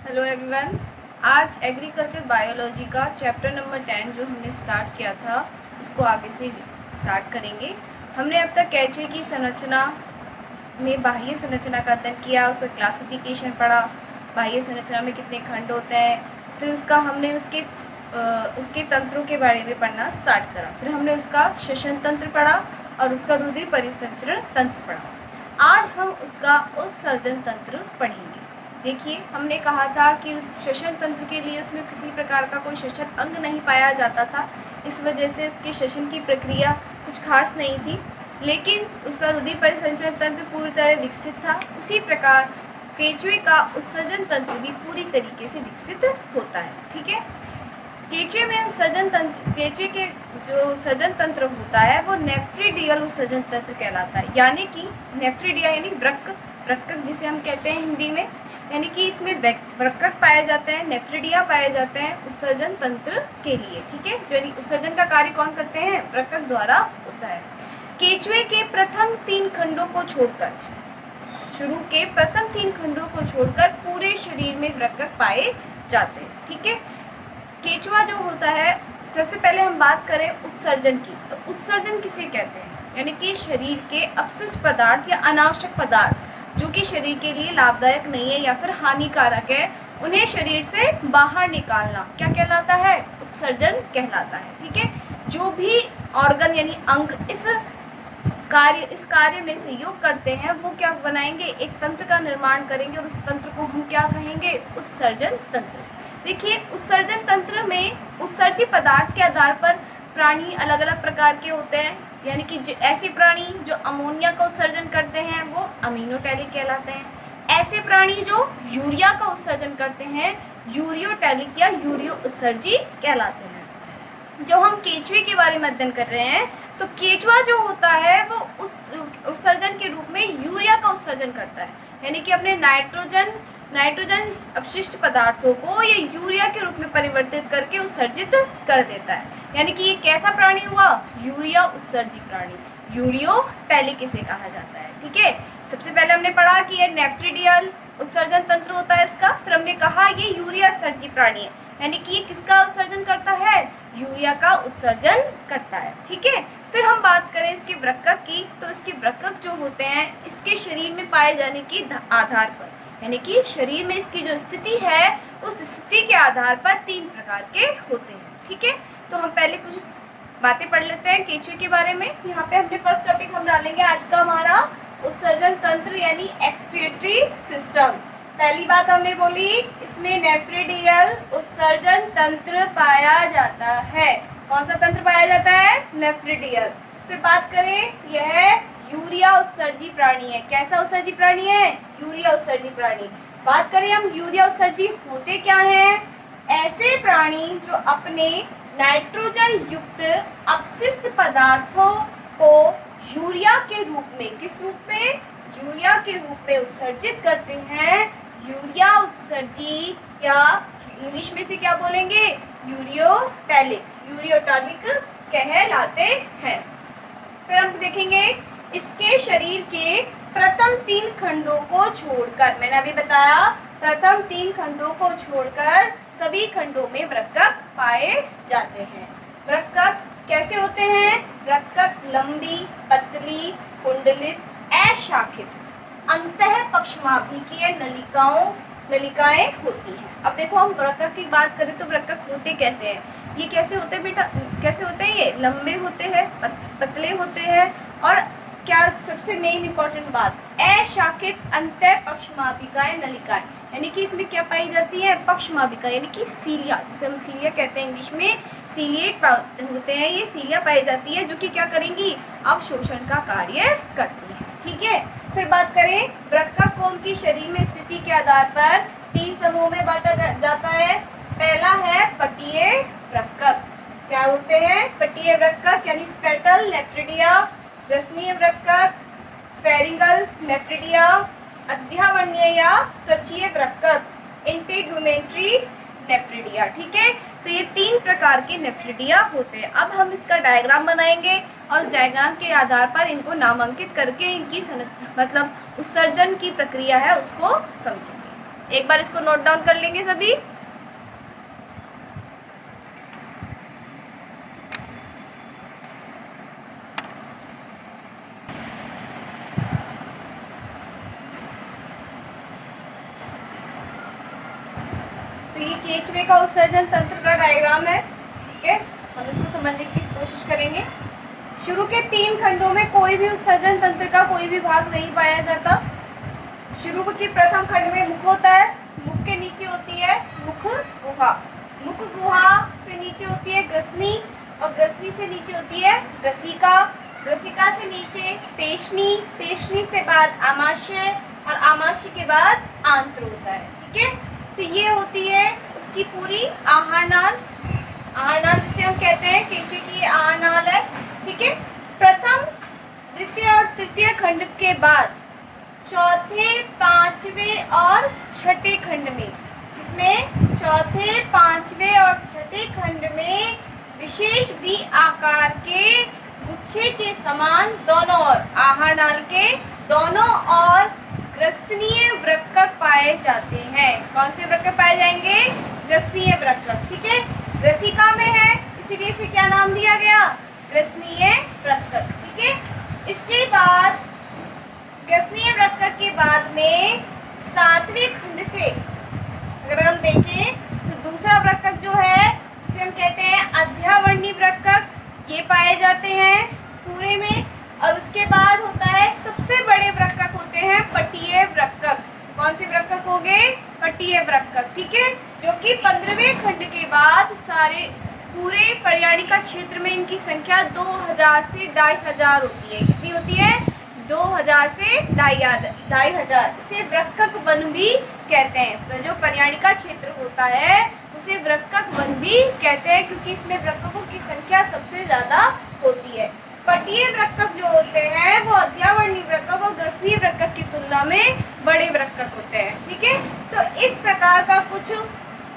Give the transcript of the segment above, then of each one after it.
Hello everyone. आज agriculture biology का chapter number 10 जो हमने स्टार्ट किया था उसको आगे से स्टार्ट करेंगे। हमने अब तक केंचुए की संरचना में बाह्य संरचना का अध्ययन किया, उसका क्लासिफिकेशन पढ़ा, बाह्य संरचना में कितने खंड होते हैं, फिर हमने उसके तंत्रों के बारे में पढ़ना स्टार्ट करा, फिर हमने उसका श्वसन तंत्र पढ़ा और उसका रुधिर परिसंचरण तंत्र पढ़ा। आज हम उसका उत्सर्जन तंत्र पढ़ेंगे। देखिए, हमने कहा था कि उस श्वसन तंत्र के लिए उसमें किसी प्रकार का कोई श्वसन अंग नहीं पाया जाता था, इस वजह से उसके श्वसन की प्रक्रिया कुछ खास नहीं थी, लेकिन उसका रुधिर परिसंचरण तंत्र पूरी तरह विकसित था। उसी प्रकार केंचुए का उत्सर्जन तंत्र भी पूरी तरीके से विकसित होता है। ठीक है, केंचुए में उत्सर्जन तंत्र, केंचुए के जो उत्सर्जन तंत्र होता है वो नेफ्रिडियल उत्सर्जन तंत्र कहलाता है। यानी कि नेफ्रिडिया यानी वृक्क जिसे हम कहते हैं हिंदी में, यानी कि इसमें वृक्क पाए जाते हैं, नेफ्रिडिया पाए जाते हैं उत्सर्जन तंत्र के लिए। ठीक है, जो उत्सर्जन का कार्य कौन करते हैं? वृक्क द्वारा होता है। केंचुए के प्रथम 3 खंडों को छोड़कर, शुरू के प्रथम 3 खंडों को छोड़कर पूरे शरीर में वृक्क पाए जाते हैं। ठीक है, केंचुआ जो होता है, सबसे पहले हम बात करें उत्सर्जन की, तो उत्सर्जन किसे कहते हैं? यानी कि शरीर के अपशिष्ट पदार्थ या अनावश्यक पदार्थ जो कि शरीर के लिए लाभदायक नहीं है या फिर हानिकारक है, उन्हें शरीर से बाहर निकालना क्या कहलाता है? उत्सर्जन कहलाता है। ठीक है, जो भी ऑर्गन यानी अंग इस कार्य में सहयोग करते हैं वो क्या बनाएंगे? एक तंत्र का निर्माण करेंगे और उस तंत्र को हम क्या कहेंगे? उत्सर्जन तंत्र। देखिए, उत्सर्जन तंत्र में उत्सर्जित पदार्थ के आधार पर प्राणी अलग अलग प्रकार के होते हैं। यानी कि जो ऐसे प्राणी जो अमोनिया का उत्सर्जन करते हैं वो अमीनोटैलिक कहलाते हैं। ऐसे प्राणी जो यूरिया का उत्सर्जन करते हैं यूरियोटैलिक या यूरियो उत्सर्जी कहलाते हैं। जो हम केंचुए के बारे में अध्ययन कर रहे हैं, तो केंचुआ जो होता है वो उत्सर्जन के रूप में यूरिया का उत्सर्जन करता है। यानी कि अपने नाइट्रोजन अपशिष्ट पदार्थों को ये यूरिया के रूप में परिवर्तित करके उत्सर्जित कर देता है। यानी कि ये कैसा प्राणी हुआ? यूरिया उत्सर्जी प्राणी, यूरियोटैलिक इसे कहा जाता है। ठीक है, सबसे पहले हमने पढ़ा कि ये नेफ्रिडियल उत्सर्जन तंत्र होता है इसका, फिर हमने कहा ये यूरिया उत्सर्जी प्राणी है, यानी कि ये किसका उत्सर्जन करता है? यूरिया का उत्सर्जन करता है। ठीक है, फिर हम बात करें इसके वृक्क की, तो इसके वृक्क जो होते हैं इसके शरीर में पाए जाने के आधार पर, यानी कि शरीर में इसकी जो स्थिति है उस स्थिति के आधार पर 3 प्रकार के होते हैं। ठीक है, तो हम पहले कुछ बातें पढ़ लेते हैं केंचुए के बारे में। यहाँ पे हमने फर्स्ट टॉपिक हम डालेंगे आज का हमारा उत्सर्जन तंत्र यानी एक्सक्रीटरी सिस्टम। पहली बात हमने बोली, इसमें नेफ्रिडियल उत्सर्जन तंत्र पाया जाता है। कौन सा तंत्र पाया जाता है? नेफ्रिडियल। फिर बात करें, यह यूरिया उत्सर्जी प्राणी है। कैसा उत्सर्जी प्राणी है? यूरिया उत्सर्जी प्राणी। बात करें हम यूरिया उत्सर्जी होते क्या हैं? ऐसे प्राणी जो अपने नाइट्रोजन युक्त अपशिष्ट पदार्थों को यूरिया के रूप में, किस रूप में? यूरिया के रूप में उत्सर्जित करते हैं। यूरिया उत्सर्जी या इंग्लिश में से क्या बोलेंगे? यूरियोटैलिक कहलाते हैं। फिर हम देखेंगे इसके शरीर के प्रथम 3 खंडों को छोड़कर, मैंने अभी बताया प्रथम 3 खंडों को छोड़कर सभी खंडों में वृक्क पाए जाते हैं। वृक्क कैसे होते हैं? वृक्क लंबी, पतली, कुंडलित, अशाखित, अंतः पक्षमाभिकीय नलिकाएं होती हैं। अब देखो, हम वृक्क की बात करें तो वृक्क होते कैसे हैं? ये कैसे होते हैं बेटा? कैसे होते हैं? ये लंबे होते हैं, पतले होते हैं, और क्या सबसे मेन इंपॉर्टेंट बात, अशाखित अंतः पक्षमाभिकाएं नलिकाएं, यानी कि इसमें क्या पाई जाती है? पक्षमाभिका, यानी कि सीलिया, जिसे हम सीलिया कहते हैं इंग्लिश में, सीलिएट होते हैं। ये सीलिया पाई जाती है जो कि क्या करेंगी? अवशोषण का कार्य करती है। ठीक है, फिर बात करें वृक्क को उनकी शरीर में स्थिति के आधार पर 3 समूह में बांटा जाता है। पहला है पटीय वृक्क। क्या होते हैं? पटीय वृक्क यानी स्पेटल नेफ्रिडिया, रसनीय वृक्क, फेरिंगल नेफ्रिडिया, अध्यावरणीय या त्वचीय वृक्क, इंटेगुमेंट्री नेफ्रिडिया। ठीक है, तो ये 3 प्रकार के नेफ्रिडिया होते हैं। अब हम इसका डायग्राम बनाएंगे और डायग्राम के आधार पर इनको नामांकित करके इनकी मतलब उत्सर्जन की प्रक्रिया है उसको समझेंगे। एक बार इसको नोट डाउन कर लेंगे सभी। तो ये केचवे का उत्सर्जन तंत्र का डायग्राम है, ठीक है। हम इसको समझने की कोशिश करेंगे। शुरू के 3 खंडों में कोई भी उत्सर्जन तंत्र का कोई भी भाग नहीं पाया जाता। शुरू के प्रथम खंड में मुख होता है, मुख के नीचे होती है मुख गुहा, मुख गुहा से नीचे होती है ग्रसनी, और ग्रसनी से नीचे होती है रसिका, रसिका से नीचे पेशनी, पेशनी से बाद आमाशय, और आमाशय के बाद आंत्र होता है, ठीक है। तो ये होती है उसकी पूरी आहार नाल, आहार नाल जिसे हम कहते हैं केंचुए की आहार नाल है, ठीक है। प्रथम, द्वितीय और तृतीय खंड के बाद चौथे, पांचवें और छठे खंड में, इसमें चौथे, पांचवें और छठे खंड में विशेष भी आकार के गुच्छे के समान दोनों ओर, आहार नाल के दोनों ओर ग्रसनीय वृक्कक पाए जाते हैं। कौन से वृक्कक पाए जाएंगे? ग्रसनीय वृक्कक, ठीक है। रसिका में है इसीलिए इसे क्या नाम दिया गया? ग्रसनीय वृक्कक, ठीक है। इसके बाद ग्रसनीय वृक्कक के बाद में 7वें खंड से अगर हम देखें तो दूसरा वृक्कक जो है जिसे हम कहते हैं अध्यावर्णी वृक्कक, ये पाए जाते हैं पूरे में। और उसके बाद होता है सबसे बड़े वृक्कक होते हैं पटीय वृक्कक। कौन से वृक्कक हो गए? पटीय वृक्कक, ठीक है। जो कि 15वें खंड के बाद सारे पूरे पर्याणिका क्षेत्र में इनकी संख्या 2000 से 2500 होती है। कितनी होती है? 2000 से 2500। इसे वृक्कक वन भी कहते हैं। जो पर्याणिका क्षेत्र होता है उसे वृक्कक वन भी कहते हैं क्योंकि इसमें वृक्ककों की संख्या सबसे ज्यादा होती है। पटीय वृक्कक जो होते हैं वो अध्यावर्णी वृक्कक और ग्रसनीय वृक्कक की तुलना में बड़े वृक्कक होते हैं, ठीक है। तो इस प्रकार का कुछ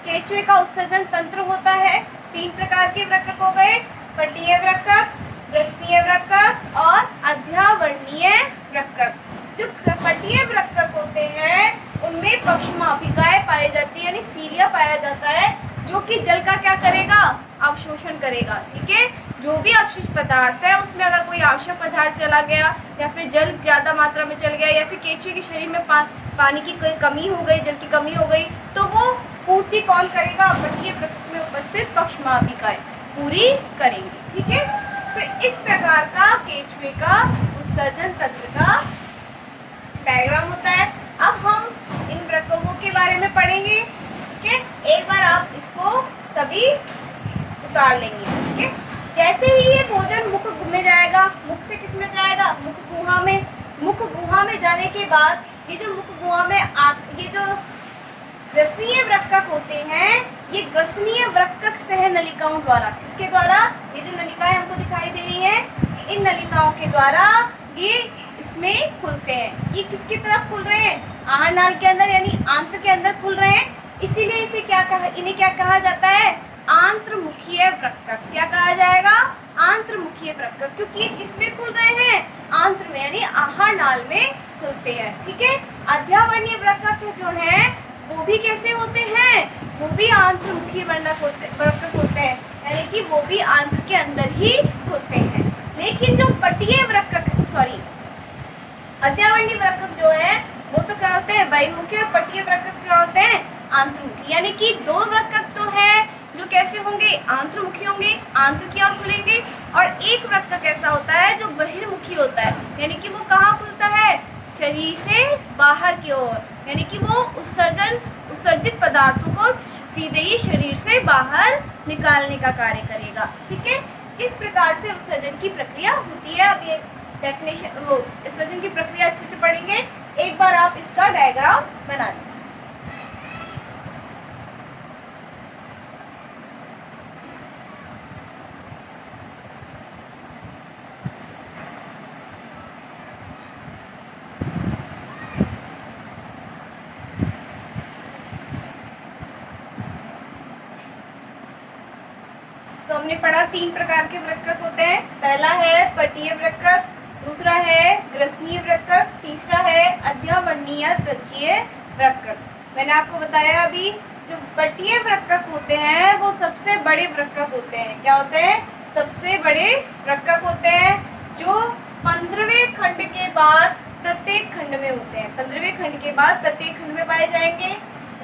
केंचुए का उत्सर्जन तंत्र होता है। 3 प्रकार के वृक्कक हो गए, पटीय वृक्कक, ग्रसनीय वृक्कक और अध्यावर्णीय वृक्कक। जो पटीय वृक्कक होते हैं उनमें पक्षमापिकाएं पाई जाती है, यानी सीलिया पाया जाता है जो कि जल का क्या करेगा? अवशोषण करेगा, ठीक है। जो भी अवशिष्ट पदार्थ है उसमें अगर कोई आवश्यक पदार्थ चला गया या फिर जल ज़्यादा मात्रा में चल गया या फिर केंचुए के शरीर में पानी की कोई कमी हो गई, जल की कमी हो गई, तो वो पूर्ति कौन करेगा? पटीय वृक्कक में उपस्थित पक्षमापिकाएं पूरी करेंगी, ठीक है। तो इस प्रकार का केंचुए का उत्सर्जन तंत्र का डायग्राम होता है। अब हम इन वृक्ककों के बारे में पढ़ेंगे, ठीक है। एक बार आप इसको सभी उतार लेंगे, ठीक है। जैसे ही ये भोजन मुख में जाएगा, मुख से किस में जाएगा? मुख गुहा में। मुख गुहा में जाने के बाद ये जो मुख गुहा में ये जो ग्रसनीय वृक्कक होते हैं, ये ग्रसनीय वृक्कक सह नलिकाओं द्वारा, किसके द्वारा? ये जो नलिकाएं हमको दिखाई दे रही हैं, इन नलिकाओं के द्वारा ये इसमें खुलते हैं। ये किसकी तरफ खुल रहे हैं? आहार नाल के अंदर, यानी आंत्र के अंदर खुल रहे हैं। इसीलिए इसे इन्हें क्या कहा जाता है? आंत्रमुखीय वृक्कक। क्या कहा जाएगा? आंत्रमुखीय वृक्कक, क्योंकि ये किसमें खुल रहे हैं? आंत्र में, यानी आहार नाल में खुलते हैं, ठीक है। अध्यावर्णीय वृक्कक जो हैं वो भी कैसे होते हैं? वो भी आंत्रमुखी वृक्कक होते हैं, यानी कि वो भी आंत्र के अंदर ही होते हैं। लेकिन जो पटीय वृक्कक, सॉरी, अध्यावर्णीय वृक्कक जो है वो तो क्या होते हैं? बहिर्मुखी। और पटीय वृक्कक क्या होते हैं? आंत्रमुखी। यानी कि 2 वृक्कक तो है जो कैसे होंगे? आंत्रमुखी होंगे, आंत्र की ओर खुलेंगे। और एक वृक्कक ऐसा होता है जो बहिर्मुखी होता है, यानी कि वो कहाँ खुलता है? शरीर से बाहर की ओर, यानी कि वो उत्सर्जित पदार्थों को सीधे ही शरीर से बाहर निकालने का कार्य करेगा, ठीक है। इस प्रकार से उत्सर्जन की प्रक्रिया होती है। अब ये डेफिनेशन, वो उत्सर्जन की प्रक्रिया अच्छे से पढ़ेंगे। एक बार आप इसका डायग्राम बना लीजिए। तो हमने पढ़ा 3 प्रकार के वृक्कक होते हैं। पहला है पटीय वृक्कक, दूसरा है ग्रसनीय वृक्कक, तीसरा है अध्यावर्णीय त्वचीय वृक्कक। मैंने आपको बताया अभी, जो पट्टीय वृक्कक होते हैं वो सबसे बड़े वृक्कक होते हैं। क्या होते हैं? सबसे बड़े वृक्कक होते हैं, जो 15वें खंड के बाद प्रत्येक खंड में होते हैं। 15वें खंड के बाद प्रत्येक खंड में पाए जाएंगे।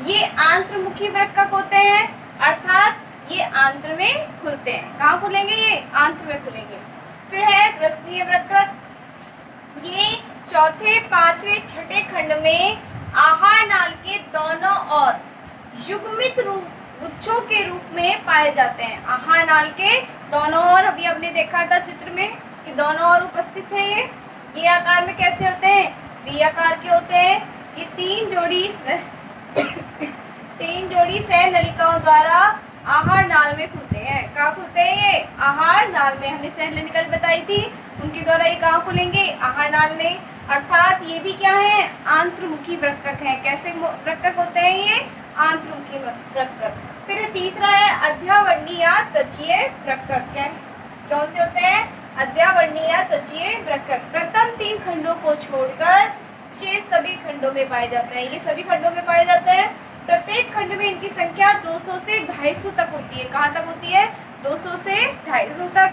ये आंत्रमुखी वृक्कक होते हैं, अर्थात ये आंत्र में खुलते हैं। कहाँ खुलेंगे? ये आंत्र में खुलेंगे। फिर है ग्रसनीय वृक्कक। ये चौथे, पांचवें, छठे खंड में आहार नाल के दोनों ओर युग्मित रूप गुच्छों के रूप में पाए जाते हैं। आहार नाल के दोनों ओर, अभी हमने देखा था चित्र में कि दोनों ओर उपस्थित है। ये आकार में कैसे होते हैं? वी आकार के होते हैं। ये तीन जोड़ी सह नलिकाओं द्वारा आहार नाल में खुलते हैं। कहाँ खुलते हैं? ये आहार नाल में। हमने सह नलिका बताई थी, उनके द्वारा ये कहाँ खुलेंगे? आहार नाल में। अर्थात ये भी क्या है? आंत्रमुखी वृक्कक है। कैसे वृक्कक होते हैं ये? आंत्रमुखी वृक्कक। फिर तीसरा है अध्यावर्णी या त्वचीय वृक्कक। कौन से होते हैं? अध्यावर्णी या त्वचीय वृक्कक। प्रथम 3 खंडों को छोड़कर शेष सभी खंडों में पाए जाते हैं। ये सभी खंडों में पाए जाते हैं। प्रत्येक खंड में इनकी संख्या 200 से 250 तक होती है। कहाँ तक होती है? 200 से 250 तक।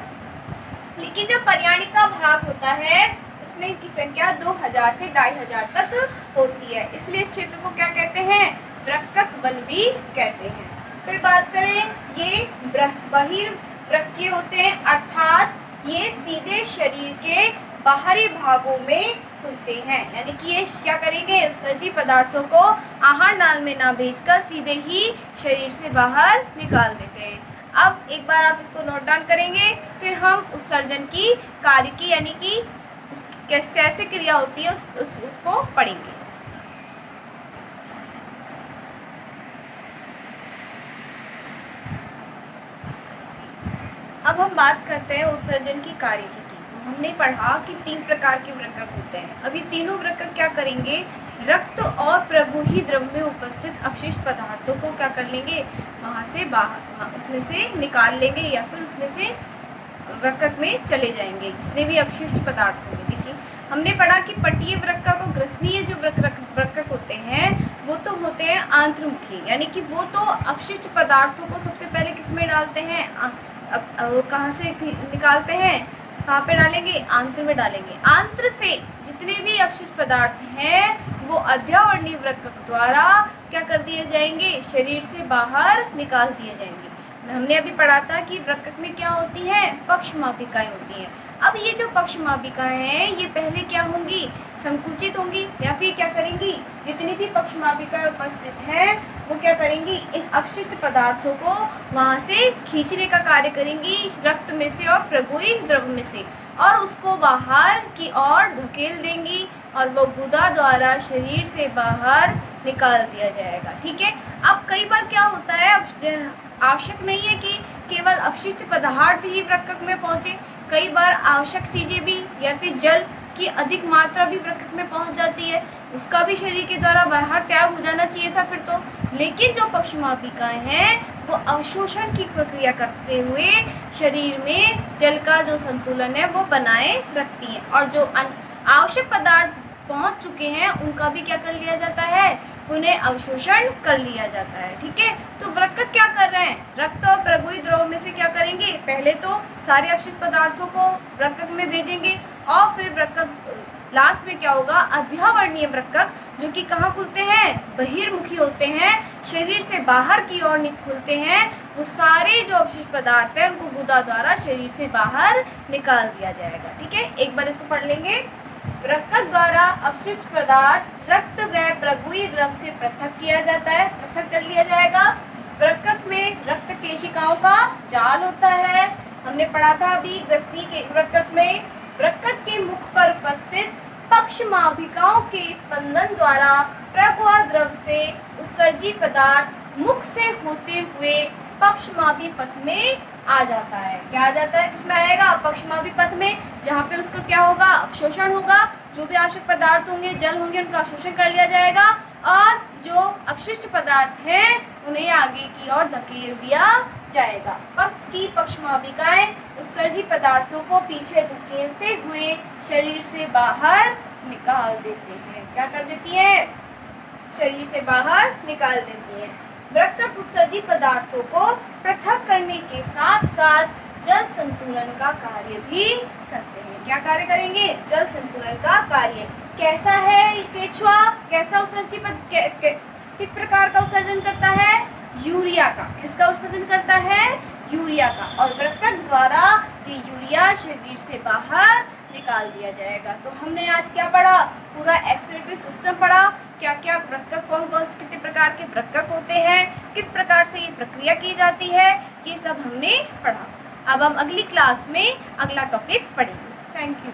लेकिन जो पर्याणिका भाग होता है उसमें इनकी संख्या 2000 से 2500 तक होती है। इसलिए इस क्षेत्र को क्या कहते हैं? वृक्कक वन भी कहते हैं। फिर बात करें, ये बहिर्वृक्कीय होते हैं, अर्थात ये सीधे शरीर के बाहरी भागों में खुलते हैं। यानी कि ये क्या करेंगे? सजीव पदार्थों को आहार नाल में ना भेजकर सीधे ही शरीर से बाहर निकाल देते हैं। अब एक बार आप इसको नोट डाउन करेंगे, फिर हम उत्सर्जन की कार्य की यानी कि कैसे क्रिया होती है उसको पढ़ेंगे। अब हम बात करते हैं उत्सर्जन की कार्य की। तो हमने पढ़ा कि 3 प्रकार के वृक्कक होते हैं। अभी तीनों वृक्कक क्या करेंगे? रक्त और प्रवोही द्रव में उपस्थित अपशिष्ट पदार्थों को क्या कर लेंगे? वहाँ से बाहर, उसमें से निकाल लेंगे या फिर उसमें से वृक्कक में चले जाएंगे जितने भी अपशिष्ट पदार्थ होंगे। देखिए, हमने पढ़ा कि पट्टीय वृक्कक और ग्रसनीय जो वृक्कक होते हैं वो तो होते हैं आंत्रमुखी, यानी कि वो तो अपशिष्ट पदार्थों को सबसे पहले किस में डालते हैं? वो कहाँ से निकालते हैं? कहाँ पे डालेंगे? आंत्र में डालेंगे। आंत्र से जितने भी अपशिष्ट पदार्थ हैं वो अध्यावर्णी वृक्कक द्वारा क्या कर दिए जाएंगे? शरीर से बाहर निकाल दिए जाएंगे। हमने अभी पढ़ा था कि वृक्कक में क्या होती है? पक्षमापिकाएं होती हैं। अब ये जो पक्षमापिकाएं हैं ये पहले क्या होंगी? संकुचित होंगी या फिर क्या करेंगी? जितनी भी पक्षमापिकाएं उपस्थित हैं वो क्या करेंगी? इन अपशिष्ट पदार्थों को वहाँ से खींचने का कार्य करेंगी रक्त में से और प्रवोही द्रव में से, और उसको बाहर की ओर धकेल देंगी और वो गुदा द्वारा शरीर से बाहर निकाल दिया जाएगा। ठीक है। अब कई बार क्या होता है, अब आवश्यक नहीं है कि केवल अपशिष्ट पदार्थ ही वृक्कक में पहुँचे, कई बार आवश्यक चीज़ें भी या फिर जल की अधिक मात्रा भी वृक्कक में पहुंच जाती है, उसका भी शरीर के द्वारा बाहर त्याग हो जाना चाहिए था फिर तो। लेकिन जो पक्षमापिकाएं हैं वो अवशोषण की प्रक्रिया करते हुए शरीर में जल का जो संतुलन है वो बनाए रखती हैं, और जो आवश्यक पदार्थ पहुंच चुके हैं उनका भी क्या कर लिया जाता है? उन्हें अवशोषण कर लिया जाता है। ठीक है। तो वृक्कक क्या कर रहे हैं? रक्त और प्रवोही द्रव में से क्या करेंगे? पहले तो सारे अपशिष्ट पदार्थों को वृक्कक में भेजेंगे और फिर वृक्कक लास्ट में क्या होगा? अध्यावर्णीय वृक्कक, जो कि कहाँ खुलते हैं? बहिर्मुखी होते हैं, शरीर से बाहर की ओर खुलते हैं। वो सारे जो अपशिष्ट पदार्थ हैं उनको गुदा द्वारा शरीर से बाहर निकाल दिया जाएगा। ठीक है। एक बार इसको पढ़ लेंगे। वृक्कक द्वारा अपशिष्ट पदार्थ रक्त व प्रवोही द्रव से पृथक किया जाता है, पृथक कर लिया जाएगा। वृक्कक में रक्त केशिकाओं का जाल होता है। हमने पढ़ा था अभी ग्रसनी के वृक्कक में वृक्कक के मुख पर उपस्थित पक्षमापिकाओं के स्पंदन द्वारा प्रवाह द्रव से उत्सर्जित पदार्थ मुख से होते हुए पक्षमापी पथ में आ जाता है। क्या आ जाता है? किसमें आएगा? पक्षमापी पथ में, जहाँ पे उसका क्या होगा? अवशोषण होगा। जो भी आवश्यक पदार्थ होंगे, जल होंगे, उनका अवशोषण कर लिया जाएगा और जो अपशिष्ट पदार्थ हैं उन्हें आगे की ओर धकेल दिया जाएगा। पक्ष की पक्षमापिकाएं उत्सर्जित पदार्थों को पीछे धकेलते हुए शरीर से बाहर निकाल देते हैं। क्या कर देती है? शरीर से बाहर निकाल देती है। वृक्क उत्सर्जित पदार्थों को पृथक करने के साथ साथ जल संतुलन का कार्य भी करते हैं। क्या कार्य करेंगे? जल संतुलन का कार्य। कैसा है केचुआ? कैसा उत्सर्जित किस प्रकार का उत्सर्जन करता है? यूरिया का। किसका उत्सर्जन करता है? यूरिया का। और वृक्क द्वारा ये यूरिया शरीर से बाहर निकाल दिया जाएगा। तो हमने आज क्या पढ़ा? पूरा एस्पिरेटरी सिस्टम पढ़ा। क्या क्या वृक्क, कौन कौन से कितने प्रकार के वृक्क होते हैं, किस प्रकार से ये प्रक्रिया की जाती है, ये सब हमने पढ़ा। अब हम अगली क्लास में अगला टॉपिक पढ़ेंगे। Thank you.